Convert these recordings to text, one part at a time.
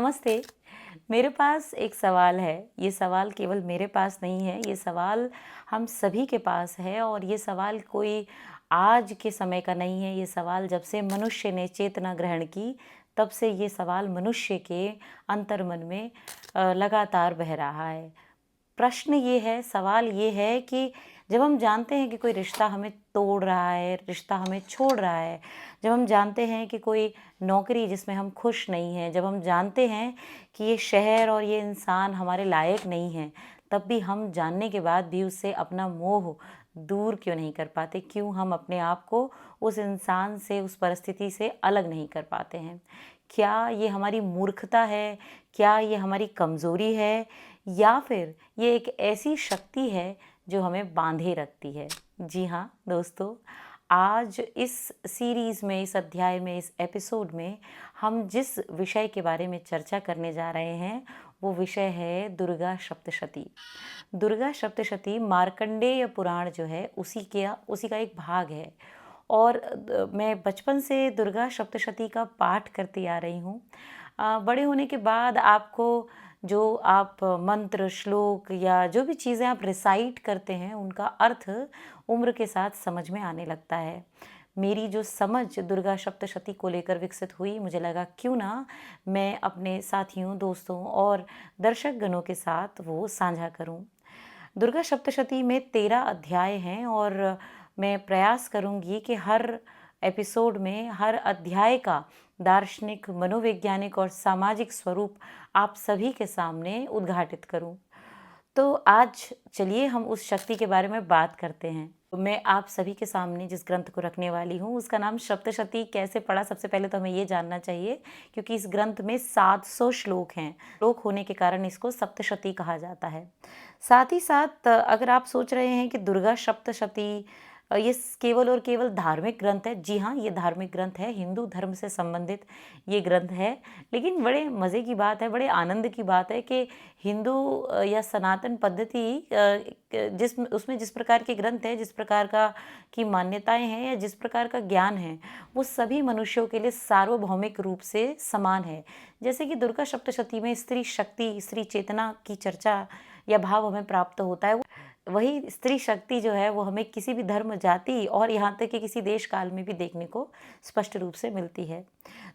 नमस्ते। मेरे पास एक सवाल है। ये सवाल केवल मेरे पास नहीं है, ये सवाल हम सभी के पास है और ये सवाल कोई आज के समय का नहीं है। ये सवाल जब से मनुष्य ने चेतना ग्रहण की, तब से ये सवाल मनुष्य के अंतर्मन में लगातार बह रहा है। प्रश्न ये है, सवाल ये है कि जब हम जानते हैं कि कोई रिश्ता हमें तोड़ रहा है, रिश्ता हमें छोड़ रहा है, जब हम जानते हैं कि कोई नौकरी जिसमें हम खुश नहीं हैं, जब हम जानते हैं कि ये शहर और ये इंसान हमारे लायक नहीं है, तब भी हम जानने के बाद भी उससे अपना मोह दूर क्यों नहीं कर पाते? क्यों हम अपने आप को उस इंसान से, उस परिस्थिति से अलग नहीं कर पाते हैं? क्या ये हमारी मूर्खता है? क्या ये हमारी कमज़ोरी है? या फिर ये एक ऐसी शक्ति है जो हमें बांधे रखती है? जी हाँ दोस्तों, आज इस सीरीज़ में, इस अध्याय में, इस एपिसोड में हम जिस विषय के बारे में चर्चा करने जा रहे हैं, वो विषय है दुर्गा सप्तशती। दुर्गा सप्तशती मार्कंडेय पुराण जो है उसी का एक भाग है और मैं बचपन से दुर्गा सप्तशती का पाठ करती आ रही हूँ। बड़े होने के बाद आपको जो आप मंत्र, श्लोक या जो भी चीज़ें आप रिसाइट करते हैं, उनका अर्थ उम्र के साथ समझ में आने लगता है। मेरी जो समझ दुर्गा सप्तशती को लेकर विकसित हुई, मुझे लगा क्यों ना मैं अपने साथियों, दोस्तों और दर्शकगणों के साथ वो साझा करूं। दुर्गा सप्तशती में 13 अध्याय हैं और मैं प्रयास करूंगी कि हर एपिसोड में, हर अध्याय का दार्शनिक, मनोवैज्ञानिक और सामाजिक स्वरूप आप सभी के सामने उद्घाटित करूं। तो आज चलिए हम उस शक्ति के बारे में बात करते हैं। तो मैं आप सभी के सामने जिस ग्रंथ को रखने वाली हूँ, उसका नाम सप्तशती कैसे पड़ा, सबसे पहले तो हमें ये जानना चाहिए, क्योंकि इस ग्रंथ में 700 श्लोक हैं। श्लोक होने के कारण इसको सप्तशती कहा जाता है। साथ ही साथ अगर आप सोच रहे हैं कि दुर्गा सप्तशती ये केवल और केवल धार्मिक ग्रंथ है, जी हाँ, ये धार्मिक ग्रंथ है, हिंदू धर्म से संबंधित ये ग्रंथ है। लेकिन बड़े मज़े की बात है, बड़े आनंद की बात है कि हिंदू या सनातन पद्धति जिस प्रकार के ग्रंथ है, जिस प्रकार का की मान्यताएं हैं या जिस प्रकार का ज्ञान है, वो सभी मनुष्यों के लिए सार्वभौमिक रूप से समान है। जैसे कि दुर्गा सप्तशती में स्त्री शक्ति, स्त्री चेतना की चर्चा या भाव हमें प्राप्त होता है, वही स्त्री शक्ति जो है वो हमें किसी भी धर्म, जाति और यहाँ तक कि किसी देश काल में भी देखने को स्पष्ट रूप से मिलती है।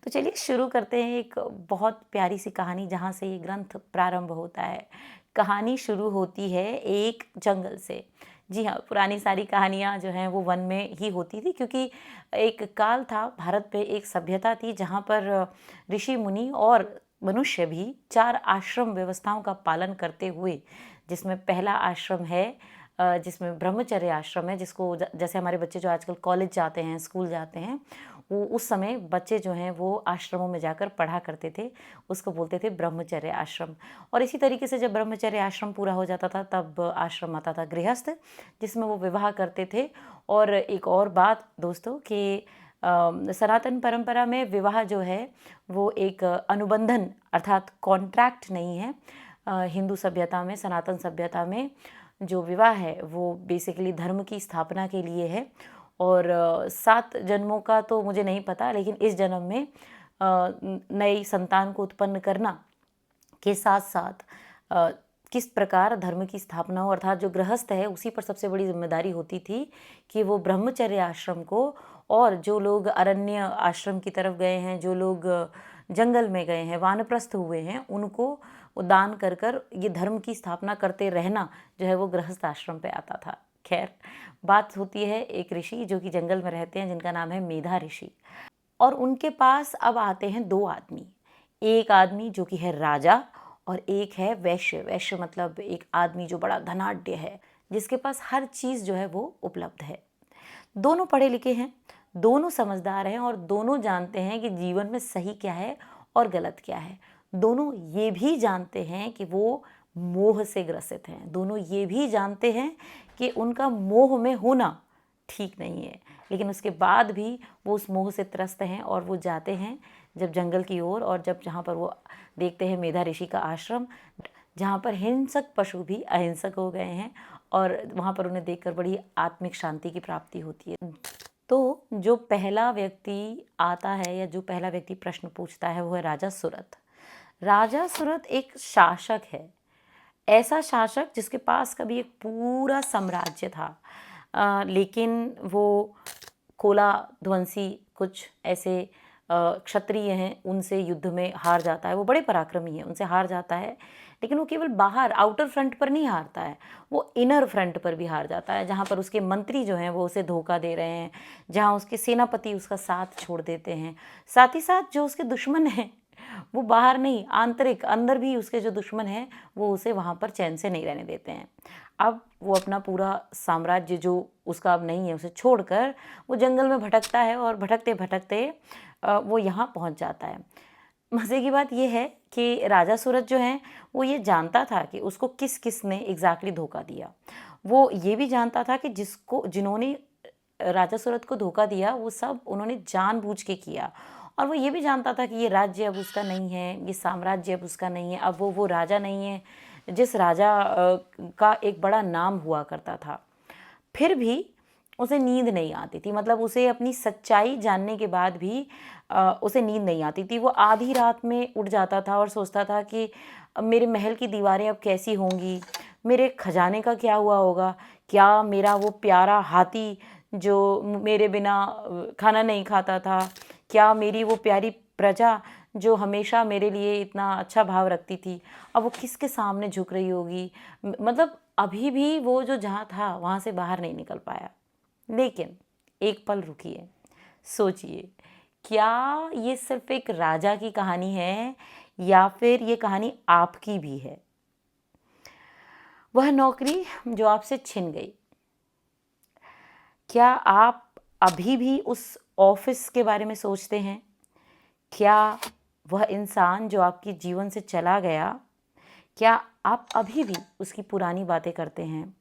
तो चलिए शुरू करते हैं एक बहुत प्यारी सी कहानी जहाँ से ये ग्रंथ प्रारंभ होता है। कहानी शुरू होती है एक जंगल से। जी हाँ, पुरानी सारी कहानियाँ जो हैं वो वन में ही होती थी, क्योंकि एक काल था, भारत पे एक सभ्यता थी जहाँ पर ऋषि मुनि और मनुष्य भी 4 आश्रम व्यवस्थाओं का पालन करते हुए, जिसमें पहला आश्रम है जिसमें ब्रह्मचर्य आश्रम है, जिसको जैसे हमारे बच्चे जो आजकल कॉलेज जाते हैं, स्कूल जाते हैं, वो उस समय बच्चे जो हैं वो आश्रमों में जाकर पढ़ा करते थे, उसको बोलते थे ब्रह्मचर्य आश्रम। और इसी तरीके से जब ब्रह्मचर्य आश्रम पूरा हो जाता था, तब आश्रम आता था गृहस्थ, जिसमें वो विवाह करते थे। और एक और बात दोस्तों कि सनातन परंपरा में विवाह जो है वो एक अनुबंधन अर्थात कॉन्ट्रैक्ट नहीं है। हिंदू सभ्यता में, सनातन सभ्यता में जो विवाह है वो बेसिकली धर्म की स्थापना के लिए है। और 7 जन्मों का तो मुझे नहीं पता, लेकिन इस जन्म में नई संतान को उत्पन्न करना के साथ साथ किस प्रकार धर्म की स्थापना हो, अर्थात जो गृहस्थ है उसी पर सबसे बड़ी जिम्मेदारी होती थी कि वो ब्रह्मचर्य आश्रम को, और जो लोग अरण्य आश्रम की तरफ गए हैं, जो लोग जंगल में गए हैं, वानप्रस्थ हुए हैं, उनको दान कर कर ये धर्म की स्थापना करते रहना जो है वो गृहस्थ आश्रम पे आता था। खैर, बात होती है एक ऋषि जो कि जंगल में रहते हैं, जिनका नाम है मेधा ऋषि। और उनके पास अब आते हैं 2 आदमी। एक आदमी जो कि है राजा और एक है वैश्य। वैश्य मतलब एक आदमी जो बड़ा धनाढ्य है, जिसके पास हर चीज़ जो है वो उपलब्ध है। दोनों पढ़े लिखे हैं, दोनों समझदार हैं और दोनों जानते हैं कि जीवन में सही क्या है और गलत क्या है। दोनों ये भी जानते हैं कि वो मोह से ग्रसित हैं। दोनों ये भी जानते हैं कि उनका मोह में होना ठीक नहीं है, लेकिन उसके बाद भी वो उस मोह से त्रस्त हैं और वो जाते हैं जब जंगल की ओर, और जब जहाँ पर वो देखते हैं मेधा ऋषि का आश्रम, जहाँ पर हिंसक पशु भी अहिंसक हो गए हैं, और वहाँ पर उन्हें देखकर बड़ी आत्मिक शांति की प्राप्ति होती है। तो जो पहला व्यक्ति आता है या जो पहला व्यक्ति प्रश्न पूछता है वो है राजा सुरथ। राजा सूरत एक शासक है, ऐसा शासक जिसके पास कभी एक पूरा साम्राज्य था, लेकिन वो कोला ध्वंसी कुछ ऐसे क्षत्रिय हैं, उनसे युद्ध में हार जाता है। वो बड़े पराक्रमी हैं, उनसे हार जाता है, लेकिन वो केवल बाहर आउटर फ्रंट पर नहीं हारता है, वो इनर फ्रंट पर भी हार जाता है, जहाँ पर उसके मंत्री जो हैं वो उसे धोखा दे रहे हैं, जहाँ उसके सेनापति उसका साथ छोड़ देते हैं। साथ ही साथ जो उसके दुश्मन हैं वो बाहर नहीं, आंतरिक अंदर भी उसके जो दुश्मन हैं वो उसे वहाँ पर चैन से नहीं रहने देते हैं। अब वो अपना पूरा साम्राज्य जो उसका अब नहीं है उसे छोड़कर वो जंगल में भटकता है, और भटकते भटकते वो यहाँ पहुँच जाता है। मज़े की बात ये है कि राजा सूरज जो हैं वो ये जानता था कि उसको किस किस ने एग्जैक्टली धोखा दिया। वो ये भी जानता था कि जिन्होंने राजा सूरत को धोखा दिया वो सब उन्होंने जानबूझ के किया, और वो ये भी जानता था कि ये राज्य अब उसका नहीं है, ये साम्राज्य अब उसका नहीं है, अब वो राजा नहीं है जिस राजा का एक बड़ा नाम हुआ करता था। फिर भी उसे नींद नहीं आती थी, मतलब उसे अपनी सच्चाई जानने के बाद भी उसे नींद नहीं आती थी। वो आधी रात में उठ जाता था और सोचता था कि मेरे महल की दीवारें अब कैसी होंगी, मेरे खजाने का क्या हुआ होगा, क्या मेरा वो प्यारा हाथी जो मेरे बिना खाना नहीं खाता था, क्या मेरी वो प्यारी प्रजा जो हमेशा मेरे लिए इतना अच्छा भाव रखती थी, अब वो किसके सामने झुक रही होगी। मतलब अभी भी वो जो जहाँ था वहाँ से बाहर नहीं निकल पाया। लेकिन एक पल रुकिए, सोचिए, क्या ये सिर्फ एक राजा की कहानी है या फिर ये कहानी आपकी भी है? वह नौकरी जो आपसे छिन गई, क्या आप अभी भी उस ऑफिस के बारे में सोचते हैं? क्या वह इंसान जो आपके जीवन से चला गया, क्या आप अभी भी उसकी पुरानी बातें करते हैं?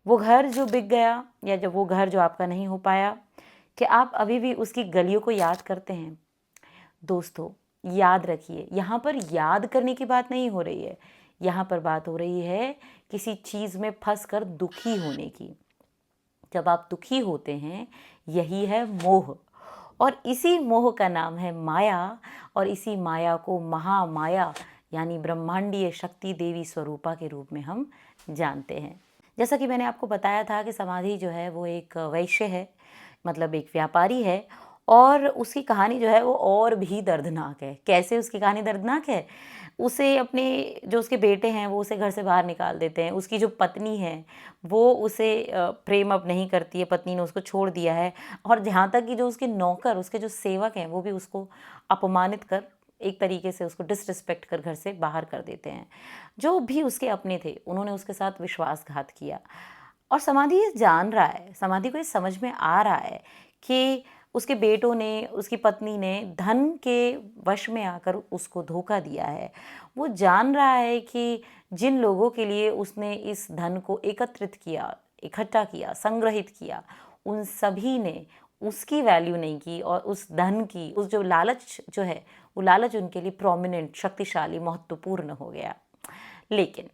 वो घर जो बिक गया, या जब वो घर जो आपका नहीं हो पाया, क्या आप अभी भी उसकी गलियों को याद करते हैं? दोस्तों, याद रखिए, यहाँ पर याद करने की बात नहीं हो रही है, यहाँ पर बात हो रही है किसी चीज़ में फंस कर दुखी होने की। जब आप दुखी होते हैं, यही है मोह, और इसी मोह का नाम है माया, और इसी माया को महामाया यानी ब्रह्मांडीय शक्ति देवी स्वरूपा के रूप में हम जानते हैं। जैसा कि मैंने आपको बताया था कि समाधि जो है वो एक वैश्य है, मतलब एक व्यापारी है, और उसकी कहानी जो है वो और भी दर्दनाक है। कैसे उसकी कहानी दर्दनाक है? उसे अपने जो उसके बेटे हैं वो उसे घर से बाहर निकाल देते हैं। उसकी जो पत्नी है वो उसे प्रेम अब नहीं करती है, पत्नी ने उसको छोड़ दिया है, और जहाँ तक कि जो उसके नौकर, उसके जो सेवक हैं, वो भी उसको अपमानित कर, एक तरीके से उसको डिसरिस्पेक्ट कर घर से बाहर कर देते हैं। जो भी उसके अपने थे उन्होंने उसके साथ विश्वासघात किया, और समाधि ये जान रहा है, समाधि को ये समझ में आ रहा है कि उसके बेटों ने, उसकी पत्नी ने धन के वश में आकर उसको धोखा दिया है। वो जान रहा है कि जिन लोगों के लिए उसने इस धन को एकत्रित किया, इकट्ठा किया, संग्रहित किया, उन सभी ने उसकी वैल्यू नहीं की, और उस धन की, उस जो लालच जो है, वो लालच उनके लिए प्रोमिनेंट, शक्तिशाली, महत्वपूर्ण हो गया। लेकिन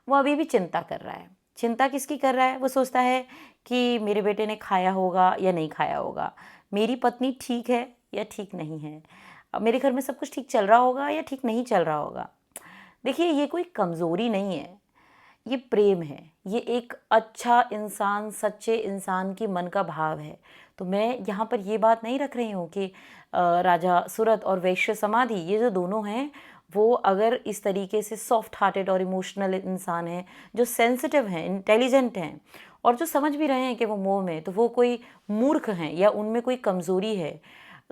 वो अभी भी चिंता कर रहा है। चिंता किसकी कर रहा है? वो सोचता है कि मेरे बेटे ने खाया होगा या नहीं खाया होगा, मेरी पत्नी ठीक है या ठीक नहीं है, मेरे घर में सब कुछ ठीक चल रहा होगा या ठीक नहीं चल रहा होगा। देखिए, ये कोई कमज़ोरी नहीं है, ये प्रेम है, ये एक अच्छा इंसान, सच्चे इंसान की मन का भाव है। तो मैं यहाँ पर ये बात नहीं रख रही हूँ कि राजा सूरत और वैश्य समाधि, ये जो दोनों हैं, वो अगर इस तरीके से सॉफ्ट हार्टेड और इमोशनल इंसान हैं, जो सेंसिटिव हैं, इंटेलिजेंट हैं, और जो समझ भी रहे हैं कि वो मोह में, तो वो कोई मूर्ख हैं या उनमें कोई कमज़ोरी है।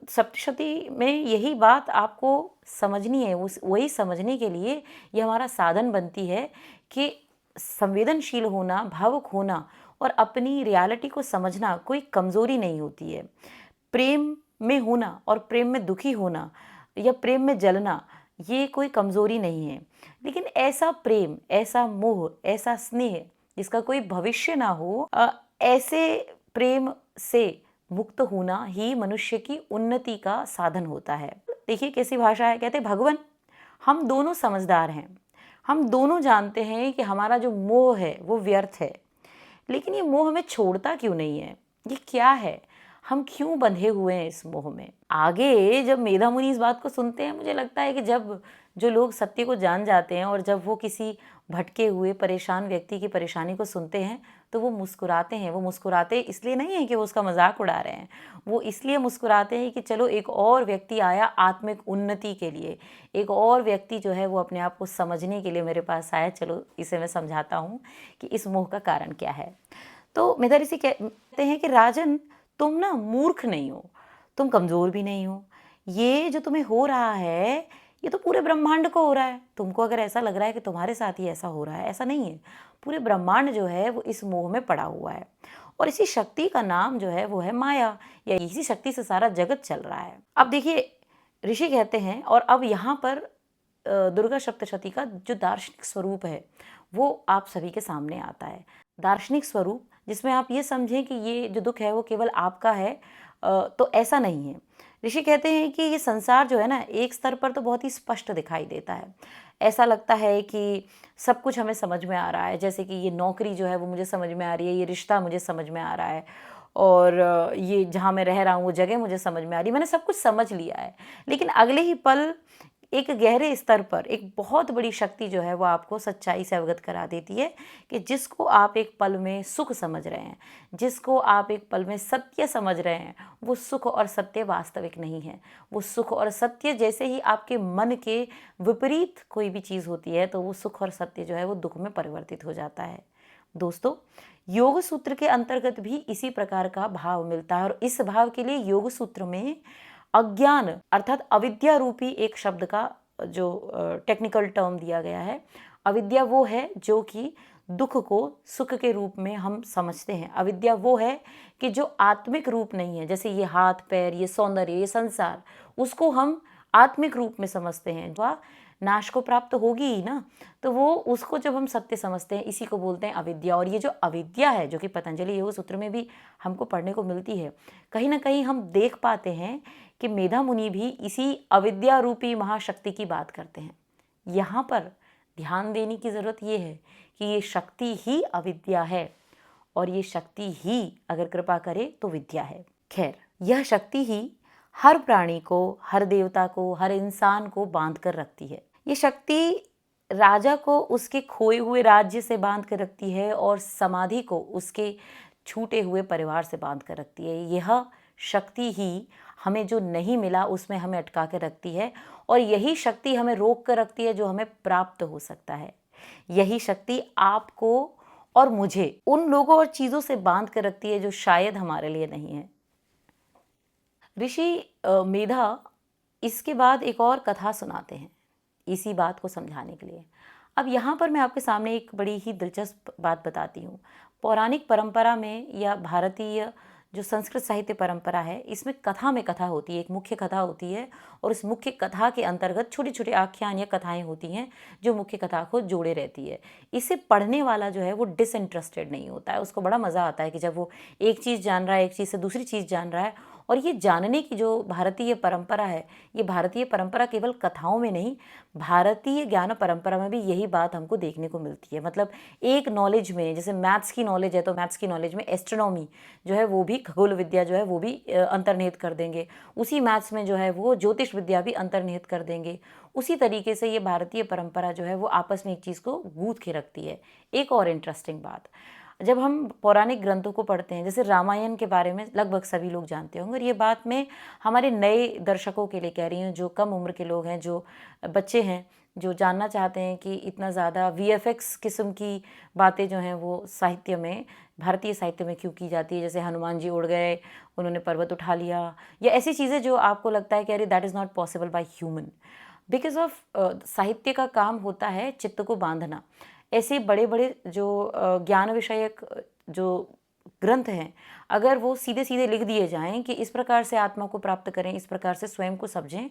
सप्तशती में यही बात आपको समझनी है, उस वही समझने के लिए ये हमारा साधन बनती है कि संवेदनशील होना, भावुक होना और अपनी रियलिटी को समझना कोई कमज़ोरी नहीं होती है। प्रेम में होना और प्रेम में दुखी होना या प्रेम में जलना, ये कोई कमज़ोरी नहीं है। लेकिन ऐसा प्रेम, ऐसा मोह, ऐसा स्नेह जिसका कोई भविष्य ना हो, ऐसे प्रेम से मुक्त होना ही मनुष्य की उन्नति का साधन होता है। देखिए कैसी भाषा है, कहते भगवन, हम दोनों समझदार हैं, हम दोनों जानते हैं कि हमारा जो मोह है वो व्यर्थ है, लेकिन ये मोह हमें छोड़ता क्यों नहीं है? ये क्या है? हम क्यों बंधे हुए हैं इस मोह में। आगे जब मेधा मुनि इस बात को सुनते हैं, मुझे लगता है कि जब जो लोग सत्य को जान जाते हैं और जब वो किसी भटके हुए परेशान व्यक्ति की परेशानी को सुनते हैं तो वो मुस्कुराते हैं। वो मुस्कुराते इसलिए नहीं है कि वो उसका मजाक उड़ा रहे हैं, वो इसलिए मुस्कुराते हैं कि चलो एक और व्यक्ति आया आत्मिक उन्नति के लिए, एक और व्यक्ति जो है वो अपने आप को समझने के लिए मेरे पास आया, चलो इसे मैं समझाता हूँ कि इस मोह का कारण क्या है। तो मेधा ऋषि कहते हैं कि राजन, तुम ना मूर्ख नहीं हो, तुम कमज़ोर भी नहीं हो। ये जो तुम्हें हो रहा है, ये तो पूरे ब्रह्मांड को हो रहा है। तुमको अगर ऐसा लग रहा है कि तुम्हारे साथ ही ऐसा हो रहा है, ऐसा नहीं है। पूरे ब्रह्मांड जो है वो इस मोह में पड़ा हुआ है और इसी शक्ति का नाम जो है वो है माया, या इसी शक्ति से सारा जगत चल रहा है। अब देखिए, ऋषि कहते हैं, और अब यहाँ पर दुर्गा सप्तशती का जो दार्शनिक स्वरूप है वो आप सभी के सामने आता है। दार्शनिक स्वरूप जिसमें आप ये समझें कि ये जो दुख है वो केवल आपका है, तो ऐसा नहीं है। ऋषि कहते हैं कि ये संसार जो है ना, एक स्तर पर तो बहुत ही स्पष्ट दिखाई देता है। ऐसा लगता है कि सब कुछ हमें समझ में आ रहा है, जैसे कि ये नौकरी जो है वो मुझे समझ में आ रही है, ये रिश्ता मुझे समझ में आ रहा है, और ये जहाँ मैं रह रहा हूँ वो जगह मुझे समझ में आ रही है, मैंने सब कुछ समझ लिया है। लेकिन अगले ही पल एक गहरे स्तर पर एक बहुत बड़ी शक्ति जो है वो आपको सच्चाई से अवगत करा देती है कि जिसको आप एक पल में सुख समझ रहे हैं, जिसको आप एक पल में सत्य समझ रहे हैं, वो सुख और सत्य वास्तविक नहीं है। वो सुख और सत्य जैसे ही आपके मन के विपरीत कोई भी चीज़ होती है तो वो सुख और सत्य जो है वो दुख में परिवर्तित हो जाता है। दोस्तों, योग सूत्र के अंतर्गत भी इसी प्रकार का भाव मिलता है, और इस भाव के लिए योग सूत्र में अज्ञान अर्थात अविद्या रूपी एक शब्द का जो टेक्निकल टर्म दिया गया है। अविद्या वो है जो कि दुख को सुख के रूप में हम समझते हैं। अविद्या वो है कि जो आत्मिक रूप नहीं है, जैसे ये हाथ पैर, ये सौंदर्य, ये संसार, उसको हम आत्मिक रूप में समझते हैं। वह नाश को प्राप्त होगी ही ना, तो वो उसको जब हम सत्य समझते हैं, इसी को बोलते हैं अविद्या। और ये जो अविद्या है जो कि पतंजलि योग सूत्र में भी हमको पढ़ने को मिलती है, कहीं ना कहीं हम देख पाते हैं कि मेधा मुनि भी इसी अविद्या रूपी महाशक्ति की बात करते हैं। यहाँ पर ध्यान देने की ज़रूरत ये है कि ये शक्ति ही अविद्या है, और ये शक्ति ही अगर कृपा करे तो विद्या है। खैर, यह शक्ति ही हर प्राणी को, हर देवता को, हर इंसान को बांध कर रखती है। ये शक्ति राजा को उसके खोए हुए राज्य से बांध कर रखती है, और समाधि को उसके छूटे हुए परिवार से बांध कर रखती है। यह शक्ति ही हमें जो नहीं मिला उसमें हमें अटका कर रखती है, और यही शक्ति हमें रोक कर रखती है जो हमें प्राप्त हो सकता है। यही शक्ति आपको और मुझे उन लोगों और चीज़ों से बांध कर रखती है जो शायद हमारे लिए नहीं है। ऋषि मेधा इसके बाद एक और कथा सुनाते हैं इसी बात को समझाने के लिए। अब यहाँ पर मैं आपके सामने एक बड़ी ही दिलचस्प बात बताती हूँ। पौराणिक परंपरा में या भारतीय जो संस्कृत साहित्य परंपरा है, इसमें कथा में कथा होती है, एक मुख्य कथा होती है, और उस मुख्य कथा के अंतर्गत छोटी छोटी आख्यान या कथाएं होती हैं जो मुख्य कथा को जोड़े रहती है। इसे पढ़ने वाला जो है वो डिसइंटरेस्टेड नहीं होता है, उसको बड़ा मज़ा आता है कि जब वो एक चीज़ जान रहा है, एक चीज़ से दूसरी चीज़ जान रहा है। और ये जानने की जो भारतीय परंपरा है, ये भारतीय परंपरा केवल कथाओं में नहीं, भारतीय ज्ञान परंपरा में भी यही बात हमको देखने को मिलती है। मतलब एक नॉलेज में, जैसे मैथ्स की नॉलेज है तो मैथ्स की नॉलेज में एस्ट्रोनॉमी जो है वो भी, खगोल विद्या जो है वो भी अंतर्निहित कर देंगे। उसी मैथ्स में जो है वो ज्योतिष विद्या भी अंतर्निहित कर देंगे। उसी तरीके से ये भारतीय परंपरा जो है वो आपस में एक चीज़ को गूंथ के रखती है। एक और इंटरेस्टिंग बात, जब हम पौराणिक ग्रंथों को पढ़ते हैं, जैसे रामायण के बारे में लगभग सभी लोग जानते होंगे, और ये बात मैं हमारे नए दर्शकों के लिए कह रही हूँ, जो कम उम्र के लोग हैं, जो बच्चे हैं, जो जानना चाहते हैं कि इतना ज़्यादा वीएफएक्स किस्म की बातें जो हैं वो साहित्य में, भारतीय साहित्य में क्यों की जाती है। जैसे हनुमान जी उड़ गए, उन्होंने पर्वत उठा लिया, या ऐसी चीज़ें जो आपको लगता है कि अरे that is not possible by human. Because of साहित्य का काम होता है चित्त को बांधना। ऐसे बड़े बड़े जो ज्ञान विषयक जो ग्रंथ हैं, अगर वो सीधे सीधे लिख दिए जाएं कि इस प्रकार से आत्मा को प्राप्त करें, इस प्रकार से स्वयं को समझें,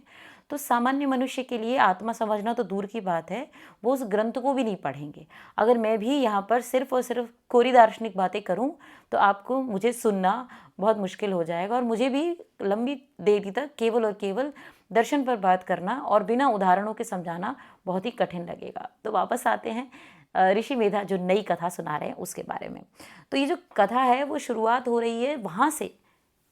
तो सामान्य मनुष्य के लिए आत्मा समझना तो दूर की बात है, वो उस ग्रंथ को भी नहीं पढ़ेंगे। अगर मैं भी यहाँ पर सिर्फ और सिर्फ कोरी दार्शनिक बातें करूँ तो आपको मुझे सुनना बहुत मुश्किल हो जाएगा, और मुझे भी लंबी देरी तक केवल और केवल दर्शन पर बात करना और बिना उदाहरणों के समझाना बहुत ही कठिन लगेगा। तो वापस आते हैं ऋषि मेधा जो नई कथा सुना रहे हैं उसके बारे में। तो ये जो कथा है वो शुरुआत हो रही है वहाँ से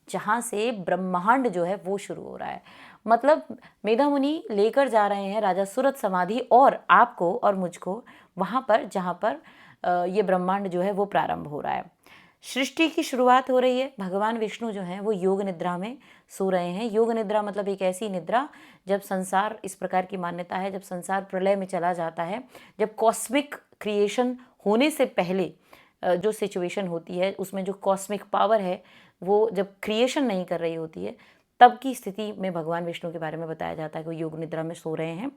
जहाँ से ब्रह्मांड जो है वो शुरू हो रहा है। मतलब मेधा मुनि लेकर जा रहे हैं राजा सूरत समाधि और आपको और मुझको वहाँ पर जहाँ पर ये ब्रह्मांड जो है वो प्रारंभ हो रहा है। सृष्टि की शुरुआत हो रही है। भगवान विष्णु जो हैं वो योग निद्रा में सो रहे हैं। योग निद्रा मतलब एक ऐसी निद्रा जब संसार, इस प्रकार की मान्यता है, जब संसार प्रलय में चला जाता है, जब कॉस्मिक क्रिएशन होने से पहले जो सिचुएशन होती है उसमें जो कॉस्मिक पावर है वो जब क्रिएशन नहीं कर रही होती है, तब की स्थिति में भगवान विष्णु के बारे में बताया जाता है कि वो योग निद्रा में सो रहे हैं।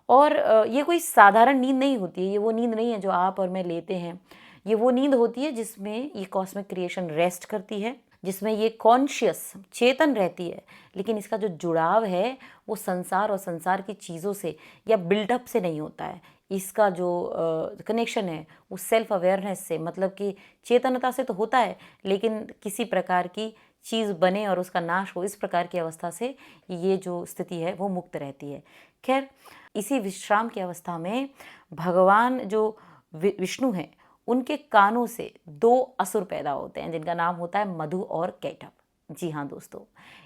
और ये कोई साधारण नींद नहीं होती है, ये वो नींद नहीं है जो आप और मैं लेते हैं। ये वो नींद होती है जिसमें ये कॉस्मिक क्रिएशन रेस्ट करती है, जिसमें ये कॉन्शियस चेतन रहती है, लेकिन इसका जो जुड़ाव है वो संसार और संसार की चीज़ों से या बिल्डअप से नहीं होता है। इसका जो कनेक्शन है वो सेल्फ अवेयरनेस से, मतलब कि चेतनता से तो होता है, लेकिन किसी प्रकार की चीज़ बने और उसका नाश हो, इस प्रकार की अवस्था से ये जो स्थिति है वो मुक्त रहती है। खैर, इसी विश्राम की अवस्था में भगवान जो विष्णु हैं उनके कानों से दो असुर पैदा होते हैं जिनका नाम होता है मधु और कैटभ। जी हाँ दोस्तों,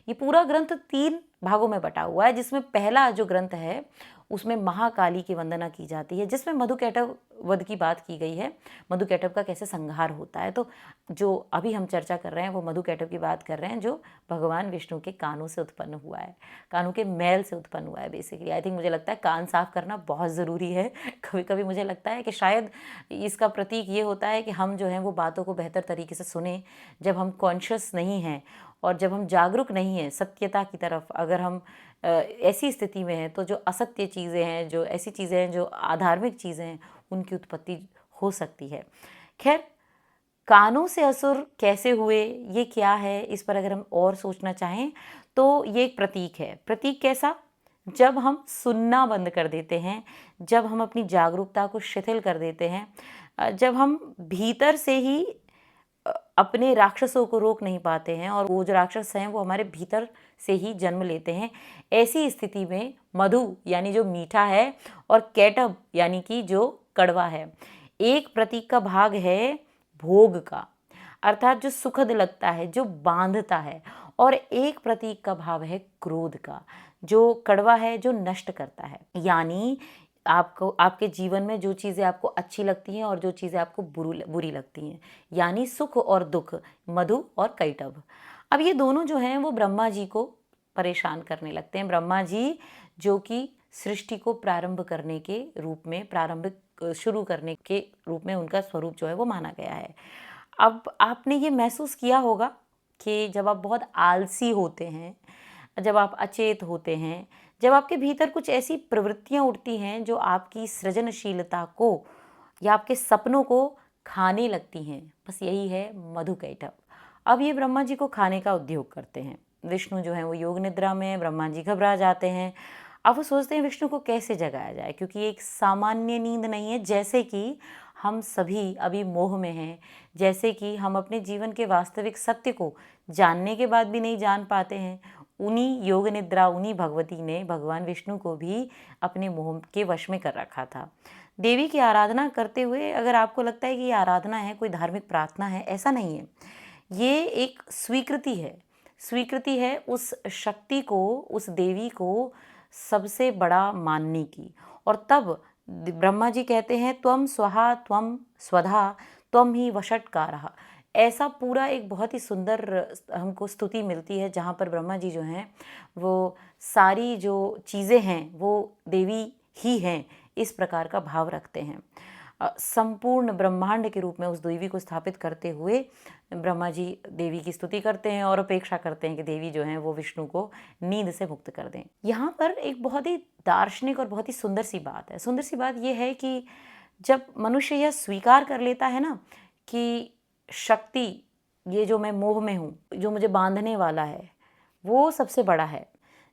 ये पूरा ग्रंथ 3 भागों में बटा हुआ है, जिसमें पहला जो ग्रंथ है उसमें महाकाली की वंदना की जाती है, जिसमें मधु कैटभ वध की बात की गई है, मधु कैटभ का कैसे संहार होता है। तो जो अभी हम चर्चा कर रहे हैं वो मधु कैटभ की बात कर रहे हैं, जो भगवान विष्णु के कानों से उत्पन्न हुआ है, कानों के मैल से उत्पन्न हुआ है। बेसिकली आई थिंक, मुझे लगता है कान साफ करना बहुत ज़रूरी है। कभी कभी मुझे लगता है कि शायद इसका प्रतीक ये होता है कि हम जो हैं वो बातों को बेहतर तरीके से सुने। जब हम कॉन्शियस नहीं हैं और जब हम जागरूक नहीं हैं सत्यता की तरफ, अगर हम ऐसी स्थिति में हैं, तो जो असत्य चीज़ें हैं, जो ऐसी चीज़ें हैं जो अधार्मिक चीज़ें हैं, उनकी उत्पत्ति हो सकती है। खैर, कानों से असुर कैसे हुए, ये क्या है, इस पर अगर हम और सोचना चाहें तो ये एक प्रतीक है। प्रतीक कैसा? जब हम सुनना बंद कर देते हैं, जब हम अपनी जागरूकता को शिथिल कर देते हैं, जब हम भीतर से ही अपने राक्षसों को रोक नहीं पाते हैं और वो जो राक्षस हैं वो हमारे भीतर से ही जन्म लेते हैं, ऐसी स्थिति में मधु यानी जो मीठा है और कैटभ यानी कि जो कड़वा है, एक प्रतीक का भाग है भोग का, अर्थात जो सुखद लगता है, जो बांधता है, और एक प्रतीक का भाव है क्रोध का, जो कड़वा है, जो नष्ट करता है। यानी आपको, आपके जीवन में जो चीज़ें आपको अच्छी लगती हैं और जो चीज़ें आपको बुरी लगती हैं, यानी सुख और दुख, मधु और कैटभ। अब ये दोनों जो हैं वो ब्रह्मा जी को परेशान करने लगते हैं। ब्रह्मा जी जो कि सृष्टि को प्रारंभ करने के रूप में, प्रारंभिक शुरू करने के रूप में उनका स्वरूप जो है वो माना गया है। अब आपने ये महसूस किया होगा कि जब आप बहुत आलसी होते हैं, जब आप अचेत होते हैं, जब आपके भीतर कुछ ऐसी प्रवृत्तियां उठती हैं जो आपकी सृजनशीलता को या आपके सपनों को खाने लगती हैं, बस यही है मधु कैटभ। अब ये ब्रह्मा जी को खाने का उद्योग करते हैं। विष्णु जो है वो योग निद्रा में, ब्रह्मा जी घबरा जाते हैं। अब वो सोचते हैं विष्णु को कैसे जगाया जाए, क्योंकि ये एक सामान्य नींद नहीं है। जैसे कि हम सभी अभी मोह में हैं, जैसे कि हम अपने जीवन के वास्तविक सत्य को जानने के बाद भी नहीं जान पाते हैं, उन्हीं योग निद्रा, उन्हीं भगवती ने भगवान विष्णु को भी अपने मोह के वश में कर रखा था। देवी की आराधना करते हुए अगर आपको लगता है कि ये आराधना है, कोई धार्मिक प्रार्थना है, ऐसा नहीं है। ये एक स्वीकृति है, स्वीकृति है उस शक्ति को, उस देवी को सबसे बड़ा मानने की। और तब ब्रह्मा जी कहते हैं त्वम स्वहा त्वम स्वधा त्वम ही वषट्कारः। ऐसा पूरा एक बहुत ही सुंदर हमको स्तुति मिलती है, जहाँ पर ब्रह्मा जी जो हैं वो सारी जो चीज़ें हैं वो देवी ही हैं, इस प्रकार का भाव रखते हैं। संपूर्ण ब्रह्मांड के रूप में उस देवी को स्थापित करते हुए ब्रह्मा जी देवी की स्तुति करते हैं और अपेक्षा करते हैं कि देवी जो हैं वो विष्णु को नींद से मुक्त कर दें। यहाँ पर एक बहुत ही दार्शनिक और बहुत ही सुंदर सी बात है। सुंदर सी बात ये है कि जब मनुष्य यह स्वीकार कर लेता है ना कि शक्ति, ये जो मैं मोह में हूँ, जो मुझे बांधने वाला है, वो सबसे बड़ा है।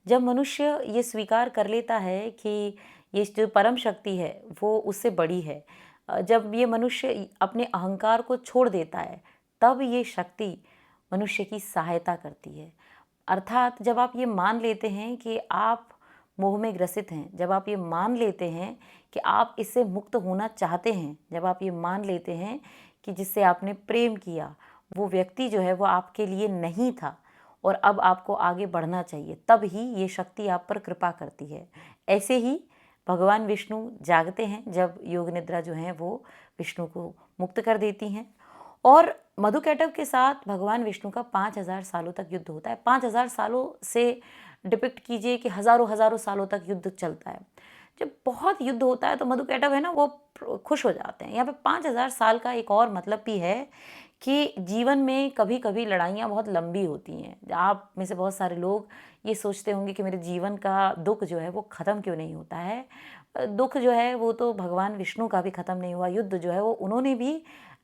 जब मनुष्य ये स्वीकार कर लेता है कि ये जो परम शक्ति है वो उससे बड़ी है, जब ये मनुष्य अपने अहंकार को छोड़ देता है, तब ये शक्ति मनुष्य की सहायता करती है। अर्थात जब आप ये मान लेते हैं कि आप मोह में ग्रसित हैं, जब आप ये मान लेते हैं कि आप इससे मुक्त होना चाहते हैं, जब आप ये मान लेते हैं कि जिससे आपने प्रेम किया वो व्यक्ति जो है वो आपके लिए नहीं था और अब आपको आगे बढ़ना चाहिए, तब ही ये शक्ति आप पर कृपा करती है। ऐसे ही भगवान विष्णु जागते हैं जब योग निद्रा जो है वो विष्णु को मुक्त कर देती हैं। और मधुकैटभ के साथ भगवान विष्णु का 5000 सालों तक युद्ध होता है। 5000 सालों से डिपिक्ट कीजिए कि हज़ारों हज़ारों सालों तक युद्ध चलता है। जब बहुत युद्ध होता है तो मधुकैटभ है ना वो खुश हो जाते हैं। यहाँ पे 5000 साल का एक और मतलब भी है कि जीवन में कभी कभी लड़ाइयाँ बहुत लंबी होती हैं। आप में से बहुत सारे लोग ये सोचते होंगे कि मेरे जीवन का दुख जो है वो ख़त्म क्यों नहीं होता है। दुख जो है वो तो भगवान विष्णु का भी ख़त्म नहीं हुआ। युद्ध जो है वो उन्होंने भी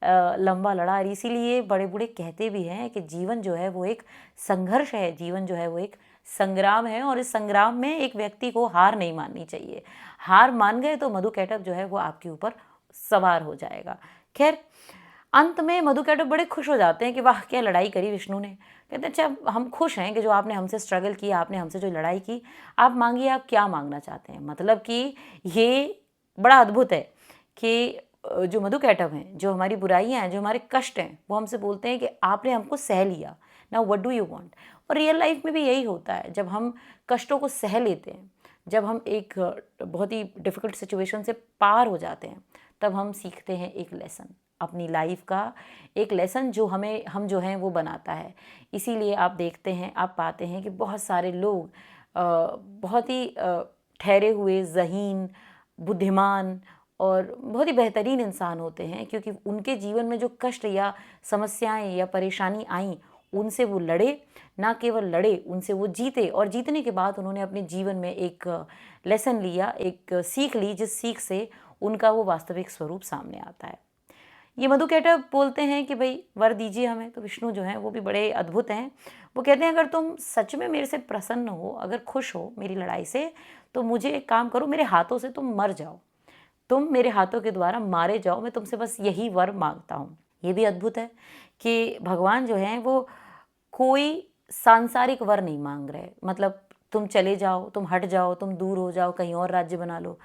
लंबा लड़ा, और इसीलिए बड़े बूढ़े कहते भी हैं कि जीवन जो है वो एक संघर्ष है, जीवन जो है वो एक संग्राम है, और इस संग्राम में एक व्यक्ति को हार नहीं माननी चाहिए। हार मान गए तो मधुकैटभ जो है वो आपके ऊपर सवार हो जाएगा। खैर, अंत में मधुकैटभ बड़े खुश हो जाते हैं कि वाह क्या लड़ाई करी विष्णु ने। कहते हैं अच्छा हम खुश हैं कि जो आपने हमसे स्ट्रगल किया, आपने हमसे जो लड़ाई की, आप मांगिए आप क्या मांगना चाहते हैं। मतलब कि ये बड़ा अद्भुत है कि जो मधुकैटभ हैं, जो हमारी बुराइयां हैं, जो हमारे कष्ट हैं, वो हमसे बोलते हैं कि आपने हमको सह लिया, now what do you want. और रियल लाइफ में भी यही होता है, जब हम कष्टों को सह लेते हैं, जब हम एक बहुत ही डिफ़िकल्ट सिचुएशन से पार हो जाते हैं, तब हम सीखते हैं एक लेसन, अपनी लाइफ का एक लेसन जो हम जो हैं वो बनाता है। इसीलिए आप देखते हैं, आप पाते हैं कि बहुत सारे लोग बहुत ही ठहरे हुए, ज़हीन, बुद्धिमान और बहुत ही बेहतरीन इंसान होते हैं, क्योंकि उनके जीवन में जो कष्ट या समस्याएं या परेशानी आई, उनसे वो लड़े, ना केवल लड़े, उनसे वो जीते, और जीतने के बाद उन्होंने अपने जीवन में एक लेसन लिया, एक सीख ली, जिस सीख से उनका वो वास्तविक स्वरूप सामने आता है। ये मधुकैटभ बोलते हैं कि भाई वर दीजिए हमें। तो विष्णु जो हैं वो भी बड़े अद्भुत हैं। वो कहते हैं अगर तुम सच में मेरे से प्रसन्न हो, अगर खुश हो मेरी लड़ाई से, तो मुझे एक काम करो, मेरे हाथों से तुम मर जाओ, तुम मेरे हाथों के द्वारा मारे जाओ, मैं तुमसे बस यही वर मांगता हूँ। ये भी अद्भुत है कि भगवान जो हैं वो कोई सांसारिक वर नहीं मांग रहे, मतलब तुम चले जाओ, तुम हट जाओ, तुम दूर हो जाओ, कहीं और राज्य बना लो।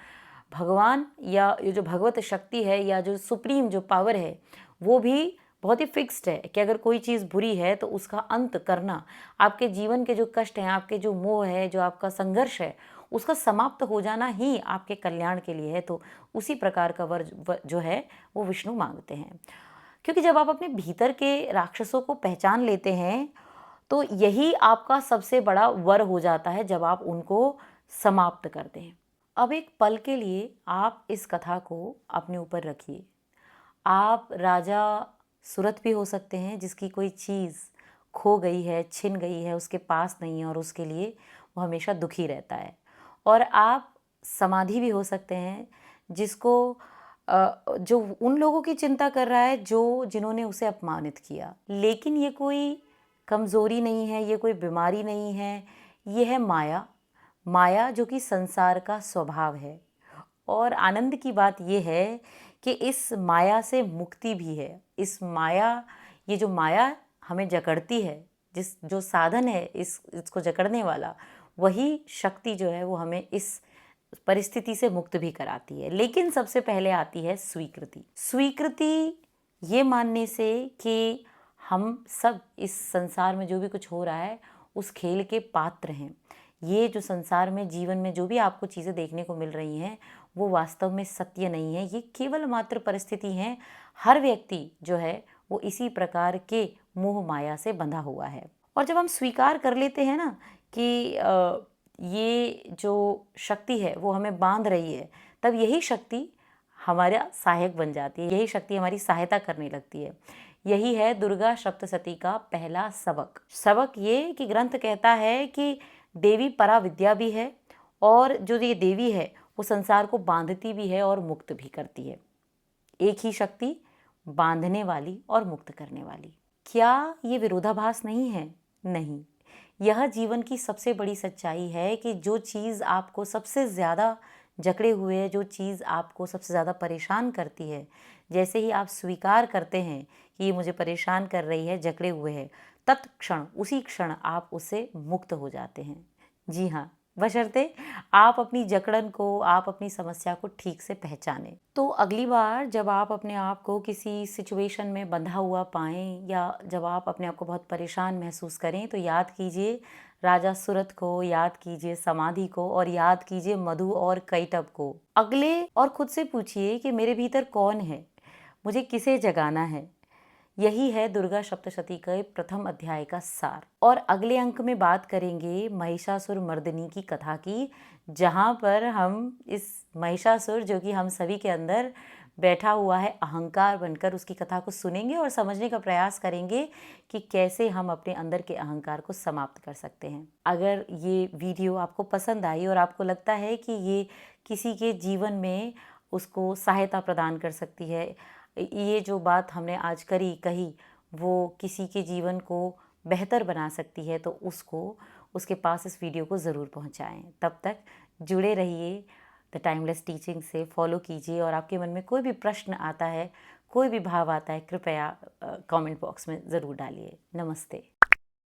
भगवान या ये जो भगवत शक्ति है या जो सुप्रीम जो पावर है, वो भी बहुत ही फिक्स्ड है कि अगर कोई चीज़ बुरी है तो उसका अंत करना, आपके जीवन के जो कष्ट हैं, आपके जो मोह है, जो आपका संघर्ष है, उसका समाप्त हो जाना ही आपके कल्याण के लिए है। तो उसी प्रकार का वर जो है वो विष्णु मांगते हैं। क्योंकि जब आप अपने भीतर के राक्षसों को पहचान लेते हैं, तो यही आपका सबसे बड़ा वर हो जाता है जब आप उनको समाप्त करते हैं। अब एक पल के लिए आप इस कथा को अपने ऊपर रखिए। आप राजा सूरत भी हो सकते हैं, जिसकी कोई चीज़ खो गई है, छिन गई है, उसके पास नहीं है, और उसके लिए वो हमेशा दुखी रहता है। और आप समाधि भी हो सकते हैं, जिसको जो उन लोगों की चिंता कर रहा है जो जिन्होंने उसे अपमानित किया। लेकिन ये कोई कमज़ोरी नहीं है, ये कोई बीमारी नहीं है, ये है माया। माया जो कि संसार का स्वभाव है। और आनंद की बात यह है कि इस माया से मुक्ति भी है। इस माया, ये जो माया हमें जकड़ती है, जो साधन है इसको जकड़ने वाला, वही शक्ति जो है वो हमें इस परिस्थिति से मुक्त भी कराती है। लेकिन सबसे पहले आती है स्वीकृति। स्वीकृति ये मानने से कि हम सब इस संसार में जो भी कुछ हो रहा है उस खेल के पात्र हैं। ये जो संसार में, जीवन में जो भी आपको चीज़ें देखने को मिल रही हैं, वो वास्तव में सत्य नहीं है, ये केवल मात्र परिस्थिति हैं। हर व्यक्ति जो है वो इसी प्रकार के मोह माया से बंधा हुआ है। और जब हम स्वीकार कर लेते हैं ना कि ये जो शक्ति है वो हमें बांध रही है, तब यही शक्ति हमारा सहायक बन जाती है, यही शक्ति हमारी सहायता करने लगती है। यही है दुर्गा सप्तशती का पहला सबक। सबक ये कि ग्रंथ कहता है कि देवी पराविद्या भी है, और जो ये देवी है वो संसार को बांधती भी है और मुक्त भी करती है। एक ही शक्ति, बांधने वाली और मुक्त करने वाली। क्या ये विरोधाभास नहीं है? नहीं, यह जीवन की सबसे बड़ी सच्चाई है कि जो चीज़ आपको सबसे ज़्यादा जकड़े हुए है, जो चीज़ आपको सबसे ज़्यादा परेशान करती है, जैसे ही आप स्वीकार करते हैं कि ये मुझे परेशान कर रही है, जकड़े हुए है, तत्क्षण, उसी क्षण आप उससे मुक्त हो जाते हैं। जी हाँ, बशर्ते आप अपनी जकड़न को, आप अपनी समस्या को ठीक से पहचानें। तो अगली बार जब आप अपने आप को किसी सिचुएशन में बंधा हुआ पाएँ या जब आप अपने आप को बहुत परेशान महसूस करें, तो याद कीजिए राजा सूरत को, याद कीजिए समाधि को और याद कीजिए मधु और कैटभ को। अगले और खुद से पूछिए कि मेरे भीतर कौन है? मुझे किसे जगाना है? यही है दुर्गा सप्तशती के प्रथम अध्याय का सार। और अगले अंक में बात करेंगे महिषासुर मर्दिनी की कथा की, जहाँ पर हम इस महिषासुर जो कि हम सभी के अंदर बैठा हुआ है अहंकार बनकर, उसकी कथा को सुनेंगे और समझने का प्रयास करेंगे कि कैसे हम अपने अंदर के अहंकार को समाप्त कर सकते हैं। अगर ये वीडियो आपको पसंद आई और आपको लगता है कि ये किसी के जीवन में उसको सहायता प्रदान कर सकती है, ये जो बात हमने आज कही वो किसी के जीवन को बेहतर बना सकती है, तो उसके पास इस वीडियो को ज़रूर पहुंचाएं। तब तक जुड़े रहिए द टाइमलेस टीचिंग से, फॉलो कीजिए और आपके मन में कोई भी प्रश्न आता है, कोई भी भाव आता है, कृपया कमेंट बॉक्स में ज़रूर डालिए। नमस्ते।